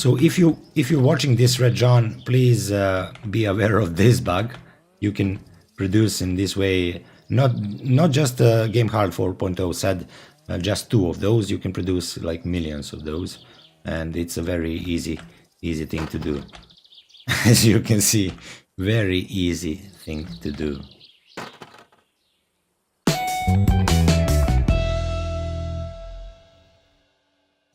So if you're watching this, Red John, please be aware of this bug. You can produce in this way, not just Game Hard 4.0 said, just 2 of those. You can produce like millions of those, and it's a very easy thing to do. As you can see, very easy thing to do.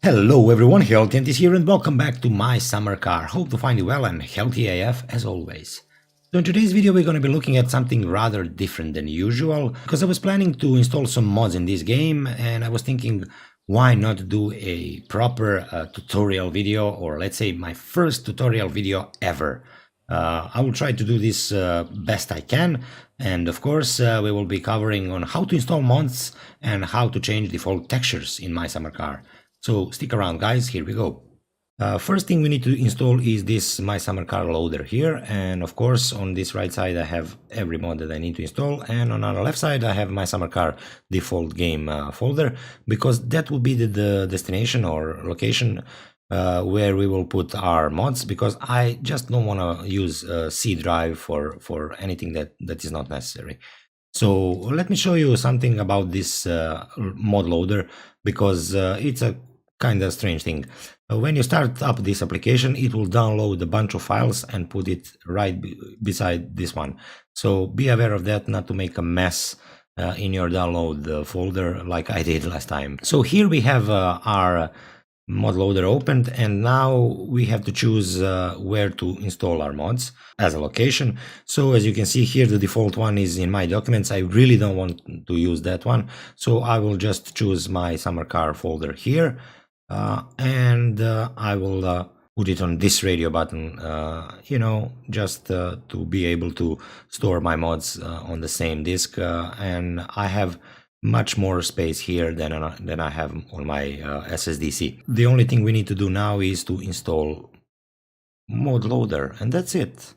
Hello everyone, Healthy is here and welcome back to my summer car. Hope to find you well and healthy AF as always. So in today's video we're going to be looking at something rather different than usual, because I was planning to install some mods in this game and I was thinking why not do a proper tutorial video, or let's say my first tutorial video ever. I will try to do this best I can, and of course we will be covering on how to install mods and how to change default textures in my summer car. So stick around guys, here we go. First thing we need to install is this My Summer Car loader here, and of course on this right side I have every mod that I need to install, and on the left side I have My Summer Car default game folder, because that will be the destination or location where we will put our mods, because I just don't want to use a C drive for anything that is not necessary. So let me show you something about this mod loader, because it's a kind of strange thing. When you start up this application, it will download a bunch of files and put it right beside this one. So be aware of that, not to make a mess in your download folder like I did last time. So here we have our mod loader opened, and now we have to choose where to install our mods as a location. So as you can see here, the default one is in my documents. I really don't want to use that one, so I will just choose my summer car folder here, and I will put it on this radio button, you know, just to be able to store my mods on the same disk, and I have much more space here than I have on my SSDC. The only thing we need to do now is to install mod loader, and that's it.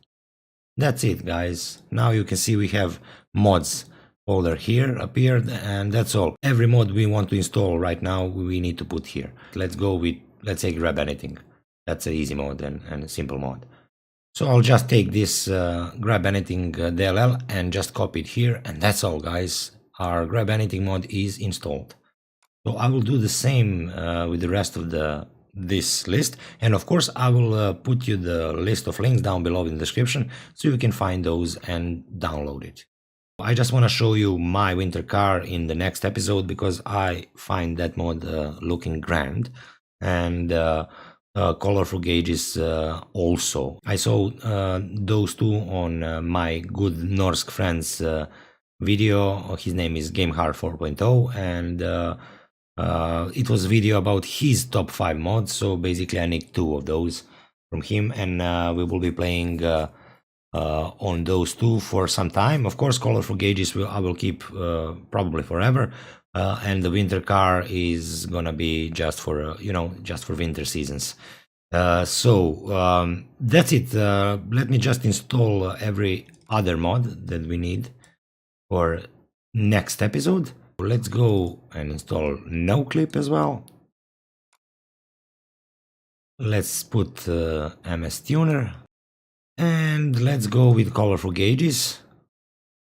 That's it guys. Now you can see we have mods folder here appeared, and that's all. Every mod we want to install right now we need to put here. Let's go with, let's say, grab anything. That's an easy mod and a simple mod. So I'll just take this grab anything DLL and just copy it here, and that's all guys. Our grab anything mod is installed. So I will do the same with the rest of this list, and of course I will put you the list of links down below in the description so you can find those and download it. I just want to show you my winter car in the next episode, because I find that mod looking grand, and colorful gauges also. I saw those two on my good Norsk friend's video. His name is Game Hard 4.0, and it was a video about his top 5 mods. So basically I need 2 of those from him, and we will be playing on those 2 for some time. Of course colorful gauges I will keep probably forever, and the winter car is gonna be just for you know, just for winter seasons. So that's it. Let me just install every other mod that we need for next episode. Let's go and install Noclip as well. Let's put MSTuner, and let's go with colorful gauges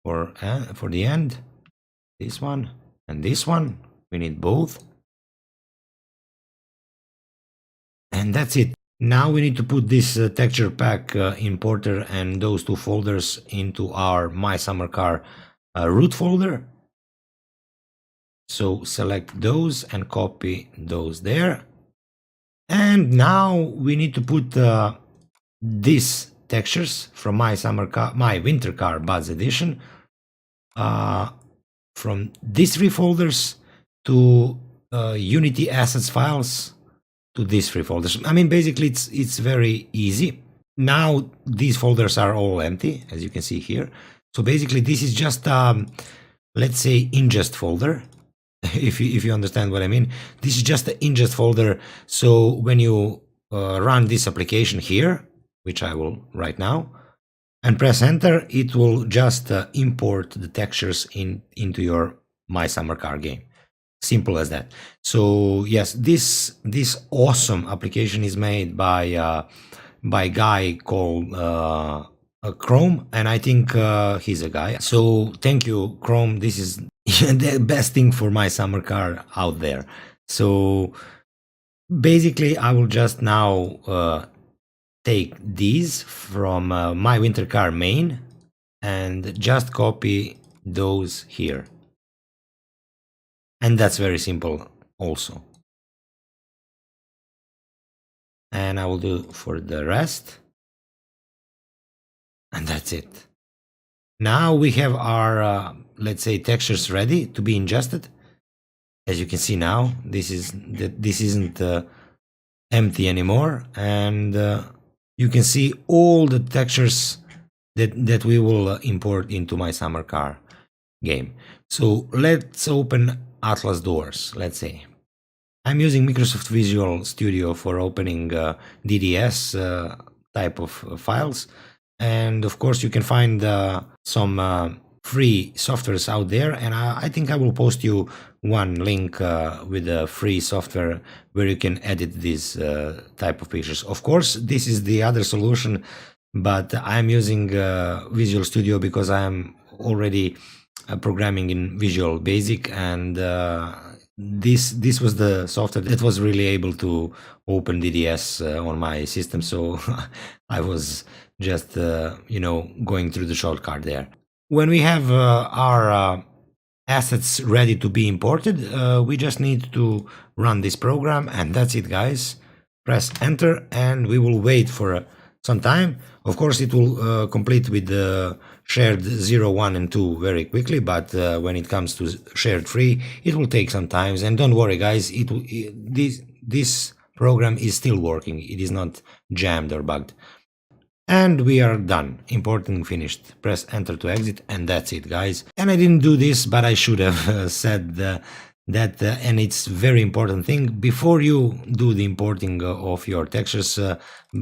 for the end. This one and this one, we need both, and that's it. Now we need to put this texture pack importer and those 2 folders into our My Summer Car root folder. So select those and copy those there, and now we need to put these textures from my winter car Budz edition from these 3 folders to Unity assets files to these 3 folders. I mean, basically it's very easy. Now these folders are all empty, as you can see here. So basically this is just let's say ingest folder. If you understand what I mean, this is just the ingest folder. So when you run this application here, which I will right now, and press enter, it will just import the textures into your My Summer Car game. Simple as that. So yes, this awesome application is made by a guy called Chrome, and I think he's a guy. So thank you, Chrome. This is the best thing for my summer car out there. So basically, I will just now take these from my winter car main and just copy those here. And that's very simple also. And I will do for the rest. And that's it. Now we have our, let's say, textures ready to be ingested. As you can see now, this isn't empty anymore. And you can see all the textures that we will import into my summer car game. So let's open Atlas doors, let's say. I'm using Microsoft Visual Studio for opening DDS type of files, and of course you can find some free softwares out there, and I think I will post you one link with a free software where you can edit these type of pictures. Of course, this is the other solution, but I'm using Visual Studio because I'm already programming in Visual Basic, and this was the software that was really able to open DDS on my system, so I was just going through the shortcut there. When we have our assets ready to be imported, we just need to run this program, and that's it, guys. Press enter and we will wait for some time. Of course, it will complete with the shared 0, 1 and 2 very quickly, but when it comes to shared 3, it will take some time. And don't worry, guys, this program is still working. It is not jammed or bugged. And we are done. Importing finished. Press enter to exit, and that's it, guys. And I didn't do this, but I should have said that, and it's very important thing. Before you do the importing of your textures,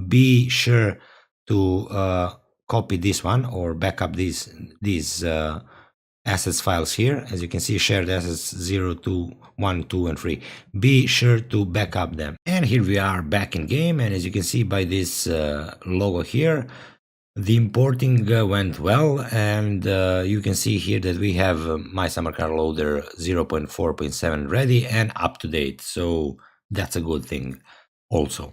be sure to copy this one or backup these assets files here. As you can see, shared assets 0, 2, 1, 2 and 3. Be sure to backup them. And here we are back in game, and as you can see by this logo here, the importing went well, and you can see here that we have my summer car loader 0.4.7 ready and up to date, so that's a good thing also.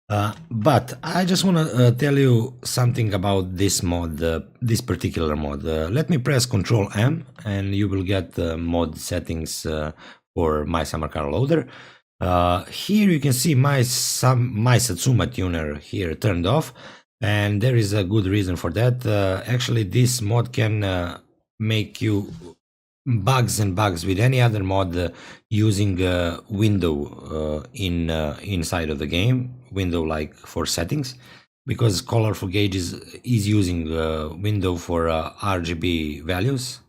But I just want to tell you something about this mod, this particular mod. Let me press Ctrl M and you will get the mod settings for my summer car loader. Here you can see my Satsuma tuner here turned off, and there is a good reason for that. Actually, this mod can make you bugs with any other mod using a window inside of the game, window like for settings, because colorful gauges is using window for RGB values.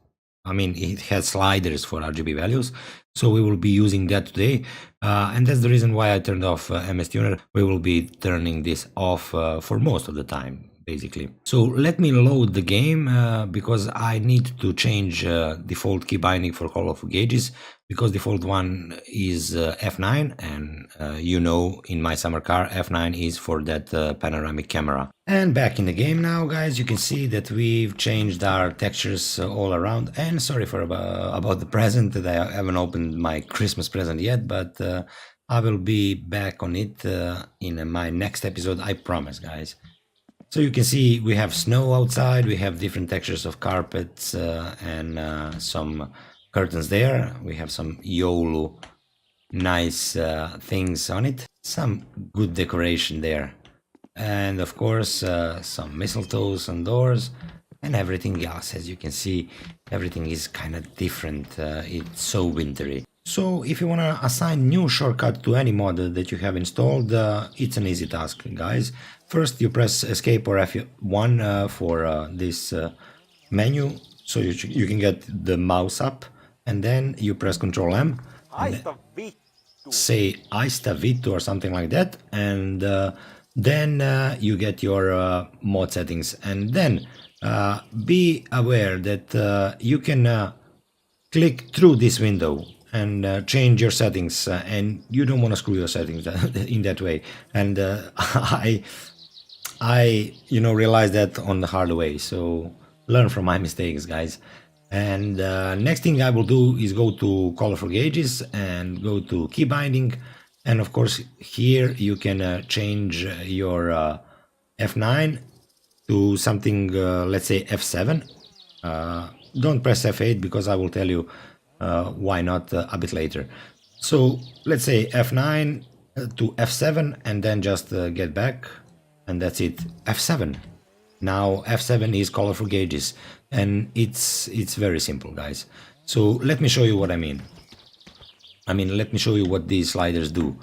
I mean, it has sliders for RGB values, so we will be using that today, and that's the reason why I turned off MSTuner. We will be turning this off for most of the time, basically. So let me load the game because I need to change default key binding for colorful gauges, because default one is F9, and in my summer car F9 is for that panoramic camera. And back in the game now, guys, you can see that we've changed our textures all around. And sorry for about the present, that I haven't opened my Christmas present yet, but I will be back on it in my next episode, I promise, guys. So you can see we have snow outside, we have different textures of carpets and some curtains there. We have some YOLO nice things on it, some good decoration there. And of course some mistletoes on doors and everything else. As you can see, everything is kind of different. It's so wintry. So if you want to assign new shortcut to any mod that you have installed, it's an easy task, guys. First you press escape or F1 for this menu, so you can get the mouse up, and then you press Ctrl M, say Aista Vittu or something like that, and then you get your mod settings. And then be aware that you can click through this window and change your settings, and you don't want to screw your settings in that way. And I realized that on the hard way, so learn from my mistakes, guys. And next thing I will do is go to colorful gauges and go to key binding, and of course here you can change your F9 to something, let's say F7. Don't press F8 because I will tell you why not a bit later. So let's say F9 to F7 and then just get back, and that's it. F7. Now F7 is colorful gauges, and it's very simple, guys. So let me show you what I mean. Let me show you what these sliders do.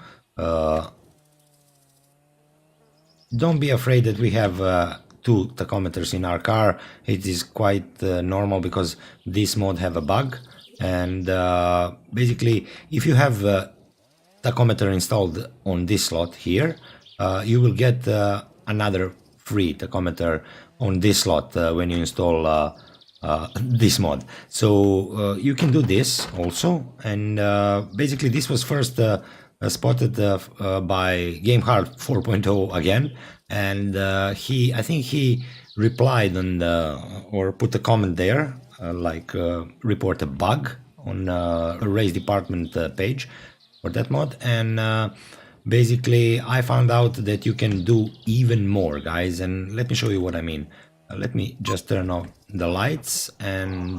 Don't be afraid that we have two tachometers in our car. It is quite normal because this mod have a bug, and basically if you have a tachometer installed on this slot here, you will get another free tachometer on this slot when you install this mod. So you can do this also, and basically this was first spotted by GameHard 4.0 again, and I think he replied on or put a comment there, report a bug on a race department page for that mod. And basically I found out that you can do even more, guys, and let me show you what I mean. Let me just turn off the lights, and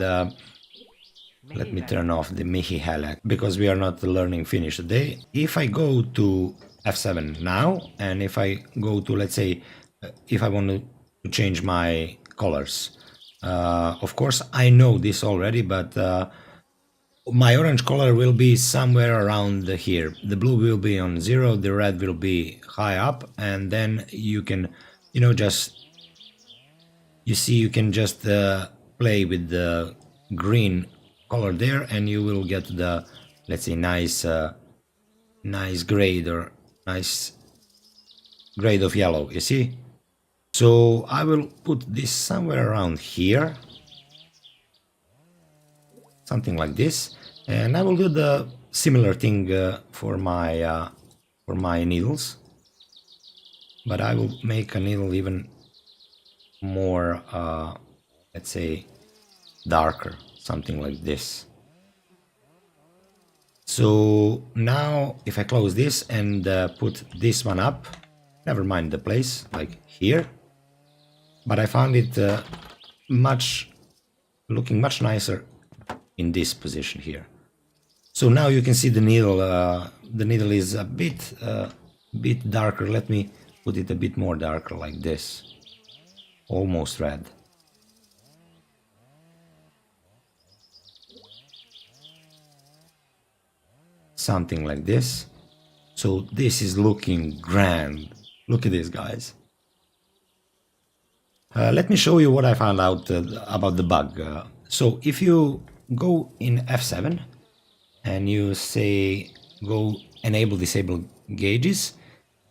let me turn off the Mihi Halak because we are not learning Finnish today. If I go to F7 now, and if I go to, let's say, if I want to change my colors, of course I know this already, but my orange color will be somewhere around here. The blue will be on 0, the red will be high up, and then you can, you can just play with the green color there, and you will get the, let's say, nice grade or nice grade of yellow, you see? So I will put this somewhere around here, something like this, and I will do the similar thing for my needles, but I will make a needle even more, let's say, darker, something like this. So now if I close this and put this one up, never mind the place, like here, but I found it looking much nicer in this position here. So now you can see the needle is a bit darker. Let me put it a bit more darker, like this, almost red. Something like this. So this is looking grand. Look at this, guys. Let me show you what I found out about the bug. So if you go in F7 and you say go enable disable gauges,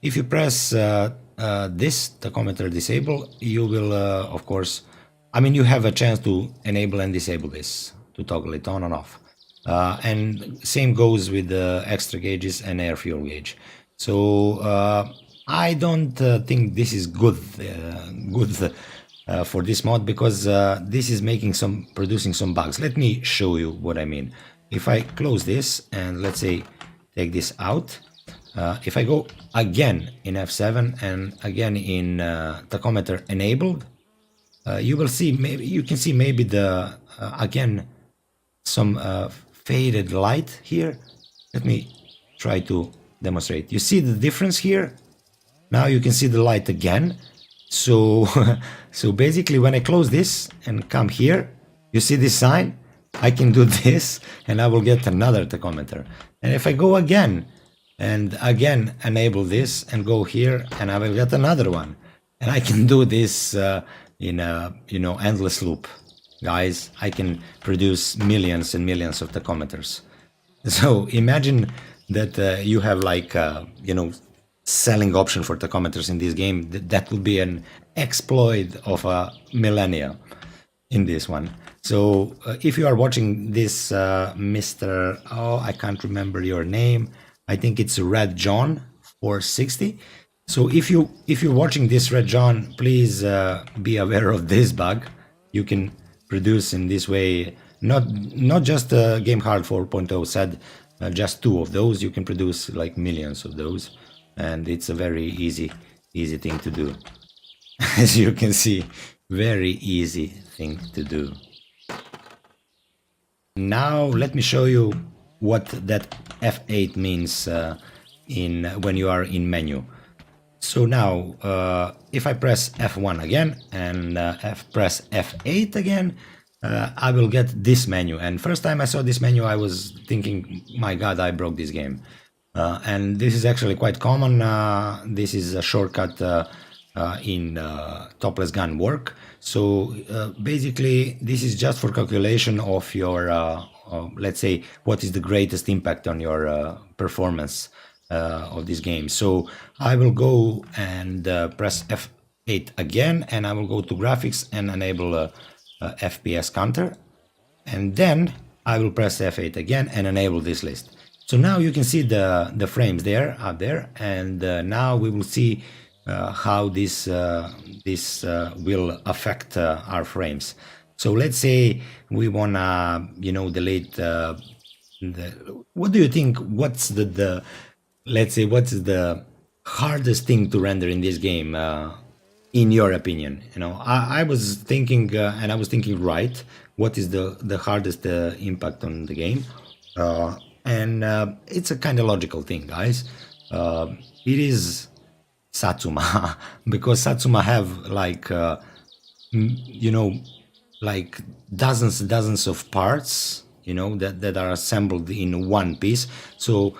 if you press this tachometer disable, you will of course, you have a chance to enable and disable this, to toggle it on and off. And same goes with the extra gauges and air fuel gauge. So I don't think this is good for this mod, because this is producing some bugs. Let me show you what I mean. If I close this and let's say take this out, if I go again in F7 and again in tachometer enabled, you will see, you can see maybe the again some faded light here. Let me try to demonstrate. You see the difference here? Now you can see the light again. So so basically when I close this and come here, you see this sign? I can do this and I will get another tachometer. And if I go again and again enable this and go here, and I will get another one. And I can do this in a endless loop. Guys, I can produce millions and millions of tachometers. So imagine that you have like selling option for tachometers in this game. That would be an exploit of a millennia. in this one. So if you are watching this, Mr. Oh, I can't remember your name. I think it's Red John 460. So if you're watching this, Red John, please be aware of this bug. You can produce in this way, not just Game Hard 4.0 said, just 2 of those. You can produce like millions of those, and it's a very easy thing to do. As you can see, very easy thing to do. Now let me show you what that F8 means when you are in menu. So now if I press F1 again and press F8 again, I will get this menu. And first time I saw this menu, I was thinking, my god, I broke this game. And this is actually quite common. This is a shortcut in topless gun work. So basically this is just for calculation of your let's say what is the greatest impact on your performance of this game. So I will go and press F8 again, and I will go to graphics and enable FPS Counter, and then I will press F8 again and enable this list. So now you can see the frames there up there, and now we will see how this will affect our frames. So let's say we wanna, delete what do you think? What's let's say what's the hardest thing to render in this game, in your opinion? I was thinking, and I was thinking, right, what is the hardest impact on the game? And it's a kind of logical thing, guys. It is Satsuma, because Satsuma have like like dozens of parts, that are assembled in one piece. So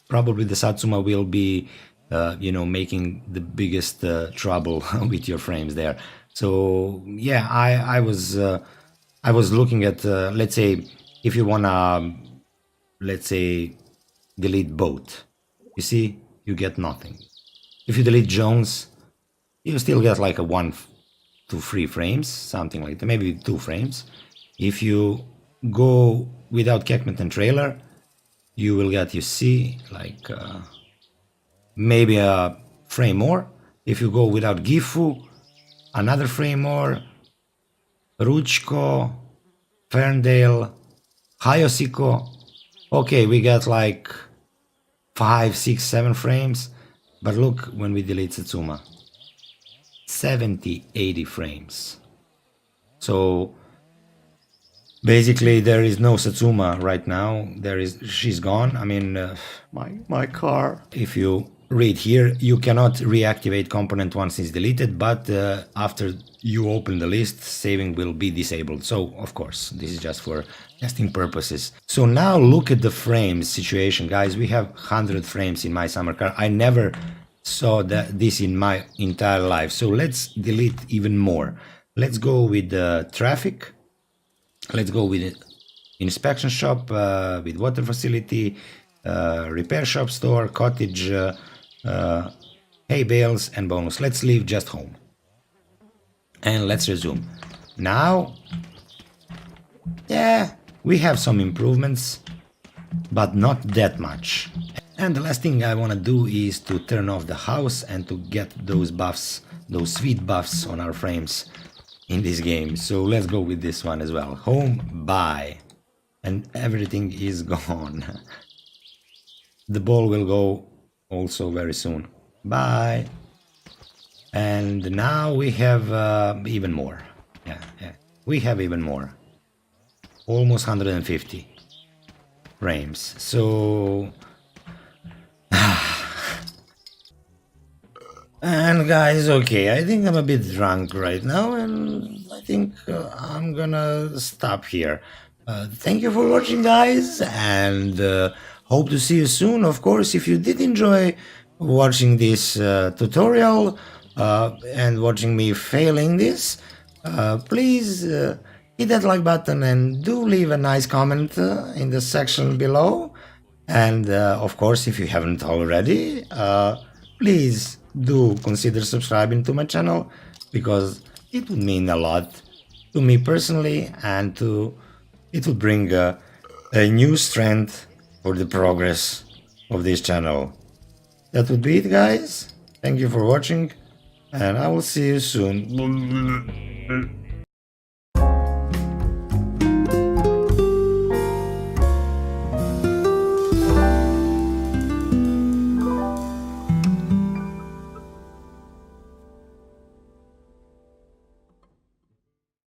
probably the Satsuma will be making the biggest trouble with your frames there. So yeah, I was looking at let's say if you wanna, let's say, delete both, you see, you get nothing. If you delete Jones, you still get like a 1 to 3 frames, something like that, maybe 2 frames. If you go without Kekmet and trailer, you will get, you see, like maybe a frame more. If you go without Gifu, another frame more. Ruchko, Ferndale, Hayosiko. Okay, we got like 5, 6, 7 frames. But look, when we delete Satsuma, 70, 80 frames. So basically there is no Satsuma right now. She's gone. I mean, my car. If you read here, you cannot reactivate component once it's deleted, but after you open the list, saving will be disabled. So of course, this is just for testing purposes. So now look at the frames situation, guys. We have 100 frames in my summer car. I never saw this in my entire life. So let's delete even more. Let's go with the traffic. Let's go with inspection shop, with water facility, repair shop, store, cottage, hay bales, and bonus. Let's leave just home. And let's resume. Now, yeah, we have some improvements, but not that much. And the last thing I want to do is to turn off the house and to get those buffs, those sweet buffs on our frames in this game. So let's go with this one as well. Home, bye. And everything is gone. The ball will go also very soon. Bye. And now we have even more. Yeah, we have even more. Almost 150 frames. So and guys, okay, I think I'm a bit drunk right now, and I think I'm gonna stop here. Thank you for watching, guys, and hope to see you soon. Of course, if you did enjoy watching this tutorial and watching me failing this, please hit that like button and do leave a nice comment in the section below. And of course, if you haven't already, please do consider subscribing to my channel, because it would mean a lot to me personally, and it will bring a new strength for the progress of this channel. That would be it, guys. Thank you for watching, and I will see you soon.